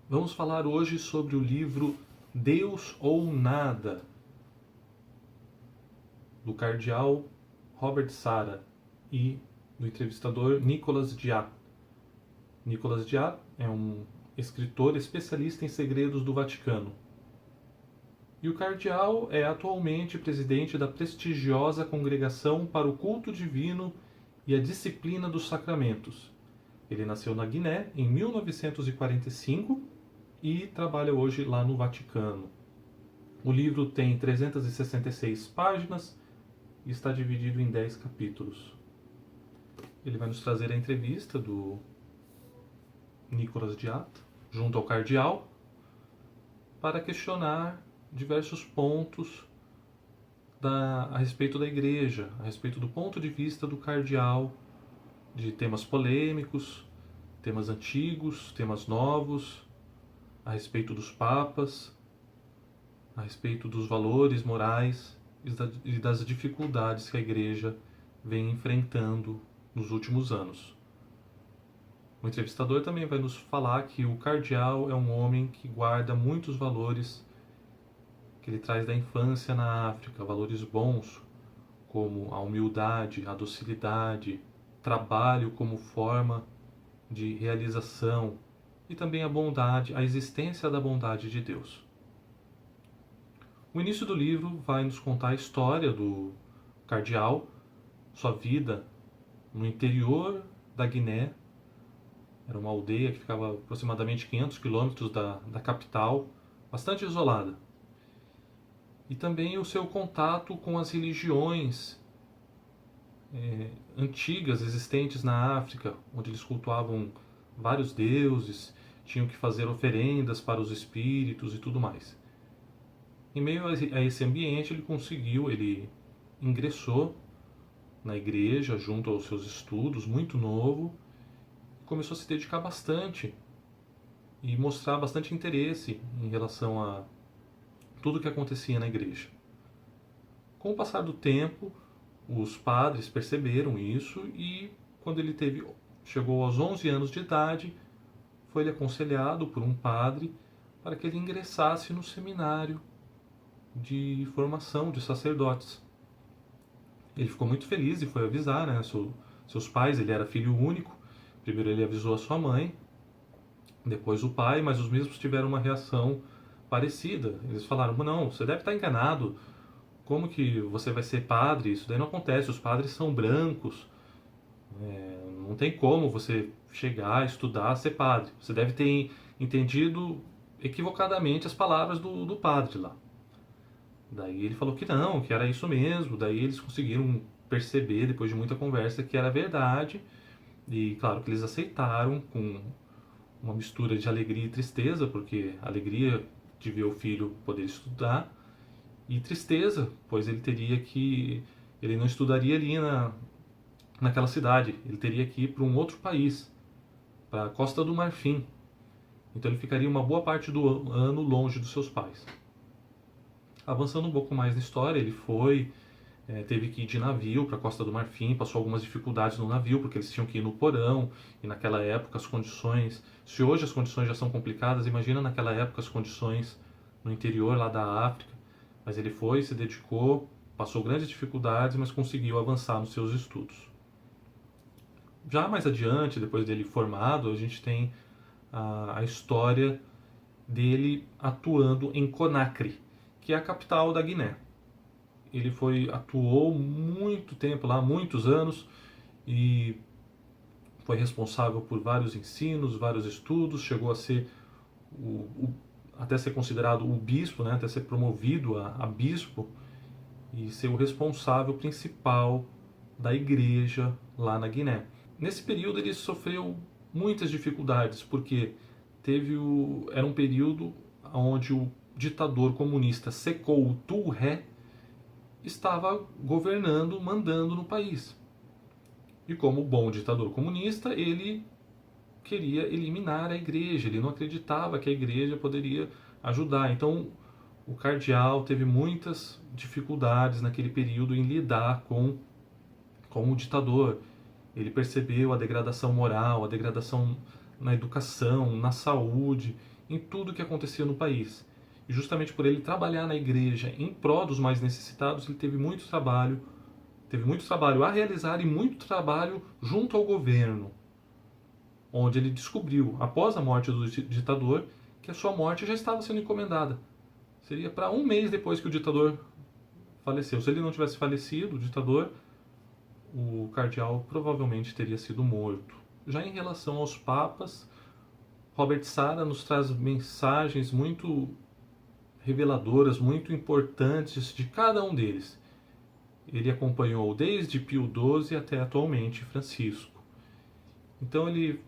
Vamos falar hoje sobre o livro Deus ou Nada, do cardeal Robert Sarah e do entrevistador Nicolas Diat. Nicolas Diat é um escritor especialista em segredos do Vaticano. E o cardeal é atualmente presidente da prestigiosa Congregação para o Culto Divino e a Disciplina dos Sacramentos. Ele nasceu na Guiné em 1945 e trabalha hoje lá no Vaticano. O livro tem 366 páginas e está dividido em 10 capítulos. Ele vai nos trazer a entrevista do Nicolas Diat, junto ao cardeal, para questionar diversos pontos a respeito da igreja, a respeito do ponto de vista do cardeal, de temas polêmicos, temas antigos, temas novos, a respeito dos papas, a respeito dos valores morais e das dificuldades que a igreja vem enfrentando nos últimos anos. O entrevistador também vai nos falar que o cardeal é um homem que guarda muitos valores que ele traz da infância na África, valores bons, como a humildade, a docilidade, trabalho como forma de realização e também a bondade, a existência da bondade de Deus. O início do livro vai nos contar a história do cardeal, sua vida no interior da Guiné. Era uma aldeia que ficava aproximadamente 500 quilômetros da capital, bastante isolada. E também o seu contato com as religiões antigas existentes na África, onde eles cultuavam vários deuses, tinham que fazer oferendas para os espíritos e tudo mais. Em meio a esse ambiente, ele ingressou na igreja junto aos seus estudos, muito novo, e começou a se dedicar bastante e mostrar bastante interesse em relação a tudo o que acontecia na igreja. Com o passar do tempo, os padres perceberam isso e quando chegou aos 11 anos de idade, foi-lhe aconselhado por um padre para que ele ingressasse no seminário de formação de sacerdotes. Ele ficou muito feliz e foi avisar, né, seus pais. Ele era filho único. Primeiro ele avisou a sua mãe, depois o pai, mas os mesmos tiveram uma reação parecida. Eles falaram: não, você deve estar enganado. Como que você vai ser padre? Isso daí não acontece. Os padres são brancos. Não tem como você chegar, estudar, ser padre. Você deve ter entendido equivocadamente as palavras do padre lá. Daí ele falou que não, que era isso mesmo. Daí eles conseguiram perceber, depois de muita conversa, que era verdade. E claro que eles aceitaram com uma mistura de alegria e tristeza, porque alegria de ver o filho poder estudar e tristeza, pois ele não estudaria ali naquela cidade, ele teria que ir para um outro país, para a Costa do Marfim. Então ele ficaria uma boa parte do ano longe dos seus pais. Avançando um pouco mais na história, teve que ir de navio para a Costa do Marfim, passou algumas dificuldades no navio, porque eles tinham que ir no porão, e naquela época as condições, se hoje as condições já são complicadas, imagina naquela época as condições no interior lá da África. Mas ele foi, se dedicou, passou grandes dificuldades, mas conseguiu avançar nos seus estudos. Já mais adiante, depois dele formado, a gente tem a história dele atuando em Conakry, que é a capital da Guiné. Ele atuou muito tempo lá, muitos anos, e foi responsável por vários ensinos, vários estudos, chegou a ser até ser considerado o bispo, né, até ser promovido a bispo e ser o responsável principal da igreja lá na Guiné. Nesse período ele sofreu muitas dificuldades, porque era um período onde o ditador comunista Sékou Touré estava governando, mandando no país. E como bom ditador comunista, ele queria eliminar a igreja, ele não acreditava que a igreja poderia ajudar. Então o cardeal teve muitas dificuldades naquele período em lidar com o ditador. Ele percebeu a degradação moral, a degradação na educação, na saúde, em tudo que acontecia no país. E justamente por ele trabalhar na igreja em prol dos mais necessitados, ele teve muito trabalho a realizar e muito trabalho junto ao governo, onde ele descobriu, após a morte do ditador, que a sua morte já estava sendo encomendada. Seria para um mês depois que o ditador faleceu. Se ele não tivesse falecido, o ditador, o cardeal provavelmente teria sido morto. Já em relação aos papas, Robert Sarah nos traz mensagens muito reveladoras, muito importantes de cada um deles. Ele acompanhou desde Pio XII até atualmente Francisco. Então ele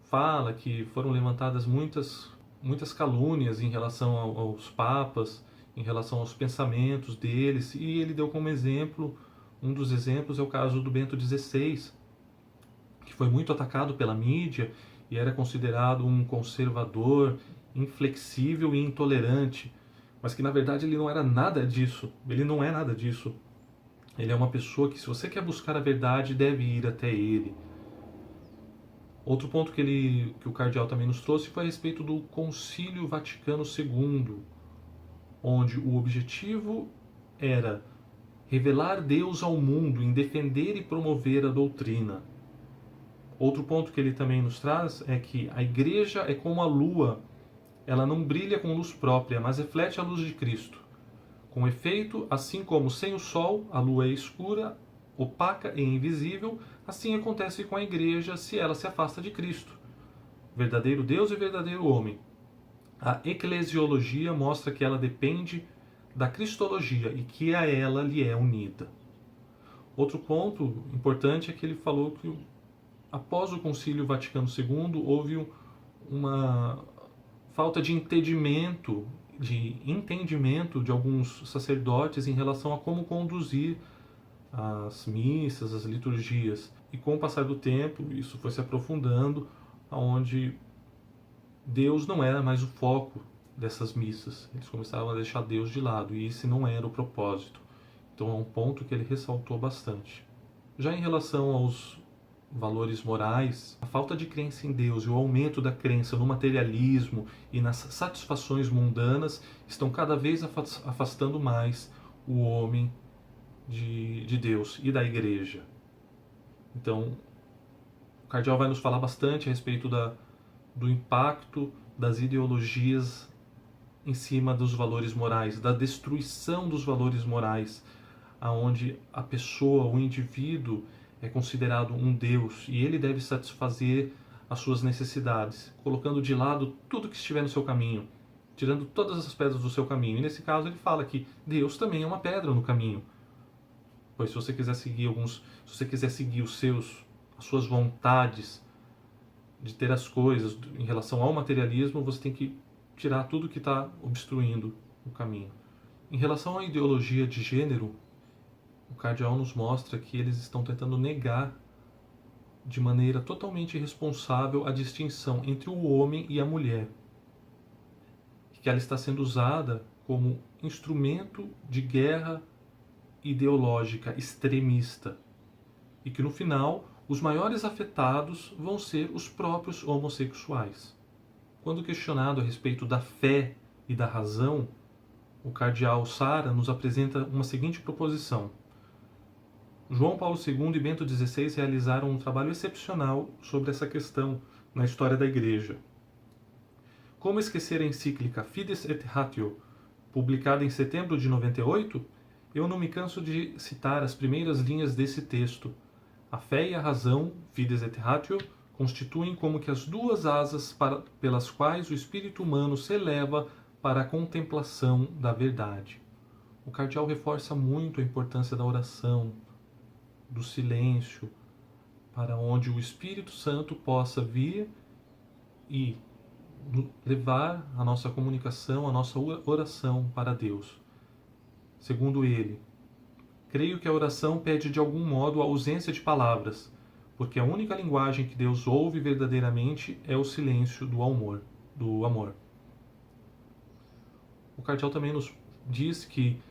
fala que foram levantadas muitas calúnias em relação aos papas, em relação aos pensamentos deles, e ele deu como exemplo, um dos exemplos é o caso do Bento XVI, que foi muito atacado pela mídia e era considerado um conservador, inflexível e intolerante, mas que na verdade ele não era nada disso, ele não é nada disso. Ele é uma pessoa que, se você quer buscar a verdade, deve ir até ele. Outro ponto que o cardeal também nos trouxe foi a respeito do Concílio Vaticano II, onde o objetivo era revelar Deus ao mundo em defender e promover a doutrina. Outro ponto que ele também nos traz é que a igreja é como a lua, ela não brilha com luz própria, mas reflete a luz de Cristo. Com efeito, assim como sem o sol a lua é escura, opaca e invisível, assim acontece com a igreja se ela se afasta de Cristo, verdadeiro Deus e verdadeiro homem. A eclesiologia mostra que ela depende da cristologia e que a ela lhe é unida. Outro ponto importante é que ele falou que após o Concílio Vaticano II houve uma falta de entendimento de alguns sacerdotes em relação a como conduzir as missas, as liturgias. E com o passar do tempo, isso foi se aprofundando, onde Deus não era mais o foco dessas missas. Eles começaram a deixar Deus de lado, e esse não era o propósito. Então é um ponto que ele ressaltou bastante. Já em relação aos valores morais, a falta de crença em Deus e o aumento da crença no materialismo e nas satisfações mundanas estão cada vez afastando mais o homem de Deus e da igreja. Então, o cardeal vai nos falar bastante a respeito do impacto das ideologias em cima dos valores morais, da destruição dos valores morais, aonde a pessoa, o indivíduo, é considerado um Deus e ele deve satisfazer as suas necessidades, colocando de lado tudo que estiver no seu caminho, tirando todas as pedras do seu caminho. E nesse caso ele fala que Deus também é uma pedra no caminho. Pois se você quiser seguir as suas vontades de ter as coisas em relação ao materialismo, você tem que tirar tudo que está obstruindo o caminho. Em relação à ideologia de gênero, o cardeal nos mostra que eles estão tentando negar de maneira totalmente irresponsável a distinção entre o homem e a mulher, que ela está sendo usada como instrumento de guerra ideológica extremista, e que no final os maiores afetados vão ser os próprios homossexuais. Quando questionado a respeito da fé e da razão, o cardeal Sarah nos apresenta uma seguinte proposição. João Paulo II e Bento XVI realizaram um trabalho excepcional sobre essa questão na história da Igreja. Como esquecer a encíclica Fides et Ratio, publicada em setembro de 98? Eu não me canso de citar as primeiras linhas desse texto. A fé e a razão, Fides et Ratio, constituem como que as duas asas pelas quais o espírito humano se eleva para a contemplação da verdade. O cardeal reforça muito a importância da oração, do silêncio, para onde o Espírito Santo possa vir e levar a nossa comunicação, a nossa oração para Deus. Segundo ele, creio que a oração pede de algum modo a ausência de palavras, porque a única linguagem que Deus ouve verdadeiramente é o silêncio do amor. O cardeal também nos diz que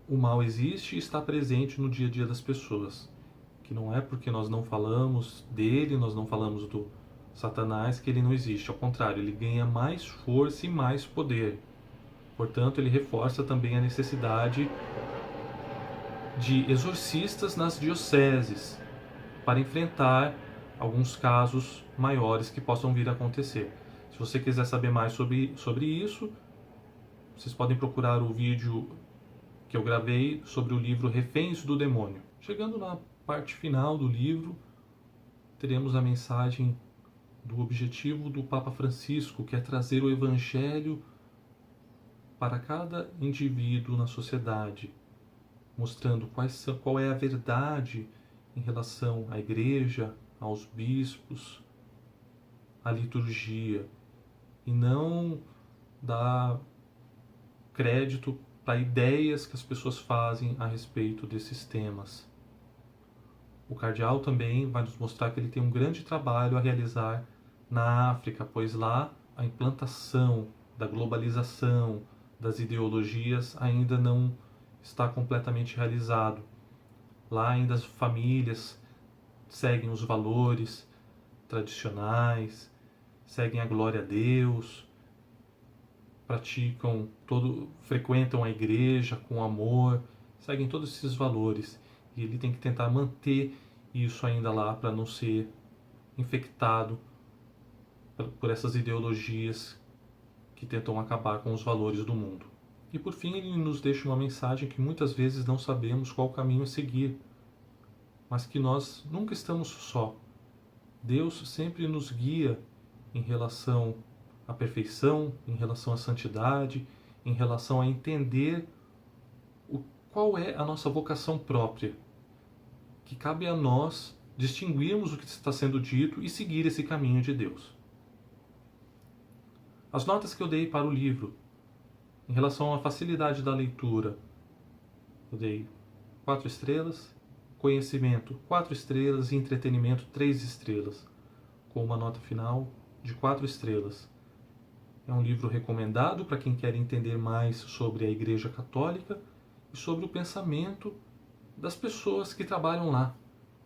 o mal existe e está presente no dia a dia das pessoas, que não é porque nós não falamos dele, nós não falamos Satanás, que ele não existe. Ao contrário, ele ganha mais força e mais poder. Portanto, ele reforça também a necessidade de exorcistas nas dioceses para enfrentar alguns casos maiores que possam vir a acontecer. Se você quiser saber mais sobre isso, vocês podem procurar o vídeo que eu gravei sobre o livro Reféns do Demônio. Chegando na parte final do livro, teremos a mensagem do objetivo do Papa Francisco, que é trazer o Evangelho para cada indivíduo na sociedade, mostrando qual é a verdade em relação à Igreja, aos bispos, à liturgia, e não dar crédito para ideias que as pessoas fazem a respeito desses temas. O cardeal também vai nos mostrar que ele tem um grande trabalho a realizar na África, pois lá a implantação da globalização, das ideologias ainda não está completamente realizado. Lá ainda as famílias seguem os valores tradicionais, seguem a glória a Deus, frequentam a igreja com amor, seguem todos esses valores. E ele tem que tentar manter isso ainda lá para não ser infectado por essas ideologias que tentam acabar com os valores do mundo. E por fim ele nos deixa uma mensagem que muitas vezes não sabemos qual caminho a seguir, mas que nós nunca estamos só. Deus sempre nos guia em relação à perfeição, em relação à santidade, em relação a entender qual é a nossa vocação própria, que cabe a nós distinguirmos o que está sendo dito e seguir esse caminho de Deus. As notas que eu dei para o livro, em relação à facilidade da leitura, eu dei 4 estrelas, conhecimento 4 estrelas e entretenimento 3 estrelas, com uma nota final de 4 estrelas. É um livro recomendado para quem quer entender mais sobre a Igreja Católica e sobre o pensamento das pessoas que trabalham lá,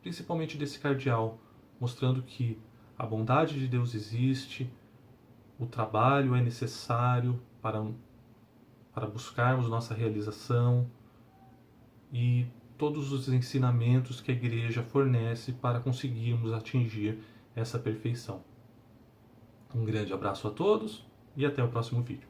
principalmente desse cardeal, mostrando que a bondade de Deus existe, o trabalho é necessário para buscarmos nossa realização e todos os ensinamentos que a Igreja fornece para conseguirmos atingir essa perfeição. Um grande abraço a todos e até o próximo vídeo.